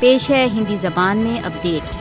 پیش ہے ہندی زبان میں اپڈیٹ۔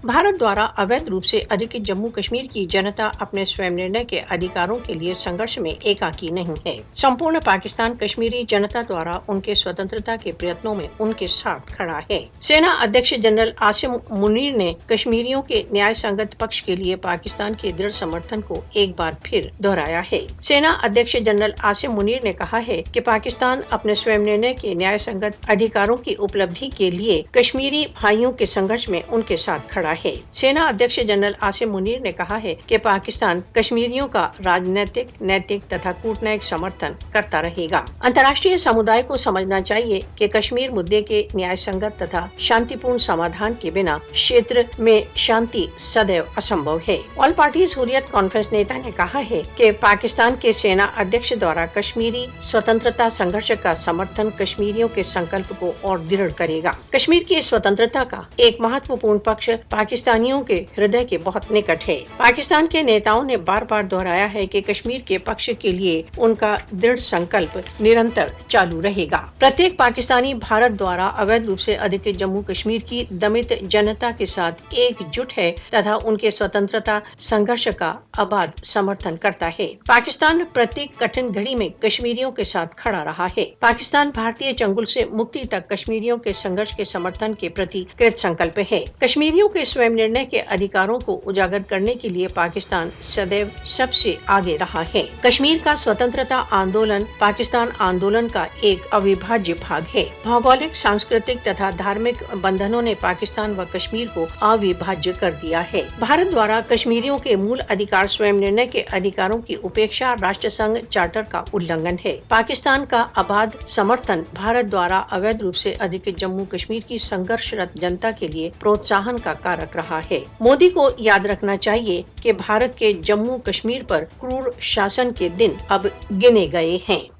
بھارت دوارا اویدھ روپ سے ادھکت جموں کشمیر کی جنتا اپنے سوئم نرنے کے ادھیکاروں کے لیے سنگھرش میں ایکاکی نہیں ہے۔ سمپورن پاکستان کشمیری جنتا دوارا ان کے سوتنترتا کے پریتنوں میں ان کے ساتھ کھڑا ہے۔ سینا ادھیکش جنرل عاصم منیر نے کشمیریوں کے نیائے سنگت پکش کے لیے پاکستان کے دڑھ سمرتھن کو ایک بار پھر دہرایا ہے۔ سینا ادھیکش جنرل عاصم منیر نے کہا ہے کہ پاکستان اپنے سوئم نرنے کے نیائے سنگت ادھیکاروں کی اپلبدھی کے لیے کشمیری بھائیوں کے سنگھرش میں ان کے ساتھ کھڑا ہے۔ سینا ادھیکش جنرل عاصم منیر نے کہا ہے کہ پاکستان کشمیریوں کا راجنیتک، نیتک تتھا کورٹنیتک سمرتھن کرتا رہے گا۔ انترراشٹریہ سمودائے کو سمجھنا چاہیے کہ کشمیر مدعے کے نیائے سنگت تتھا شانتی پورن سمادھان کے بنا چھیتر میں شانتی سدیو اسمبھو ہے۔ آل پارٹیز حریت کانفرنس نیتا نے کہا ہے کہ پاکستان کے سینا ادھیکش دوارا کشمیری سوتنترتا سنگھرش کا سمرتھن کشمیریوں کے سنکلپ کو اور دڑھ کرے گا۔ کشمیر کی سوتنترتا کا ایک مہتوپورن پکش پاکستانیوں کے ہردے کے بہت نکٹ ہے۔ پاکستان کے نیتاؤں نے بار بار دہرایا ہے کہ کشمیر کے پکش کے لیے ان کا دڑھ سنکلپ نرنتر چالو رہے گا۔ پرتیک پاکستانی بھارت دوارا اویدھ روپ سے ادھکت جموں کشمیر کی دمت جنتا کے ساتھ ایک جٹ ہے تتھا ان کے سوتنترتا سنگھرش کا آباد سمرتھن کرتا ہے۔ پاکستان پرتیک کٹھن گھڑی میں کشمیریوں کے ساتھ کھڑا رہا ہے۔ پاکستان بھارتی چنگل سے مکتی تک کشمیریوں کے سنگھرش کے سمرتھن کے پرتی کرت سنکلپ ہے۔ کشمیریوں کے سوئم نرنے کے ادھیکاروں کو اجاگر کرنے کے لیے پاکستان سدیو سب سے آگے رہا ہے۔ کشمیر کا سوتنترتا آندولن پاکستان آندولن کا ایک اویبھاجیہ بھاگ ہے۔ بھوگولک، سانسکرتک تتھا دھارمک بندھنوں نے پاکستان و کشمیر کو اویبھاجیہ کر دیا ہے۔ بھارت دوارا کشمیریوں کے مول ادھیکار سوئم نرنے کے ادھیکاروں کی اپیکشا راشٹر سنگھ چارٹر کا النگھن ہے۔ پاکستان کا آباد سمرتھن بھارت دوارا اویدھ روپ سے ادھکت جموں کشمیر کی سنگھرش رت جنتا کے لیے پروتساہن کا کارک رہا ہے۔ مودی کو یاد رکھنا چاہیے کہ بھارت کے جموں کشمیر پر کرور شاسن کے دن اب گنے گئے ہیں۔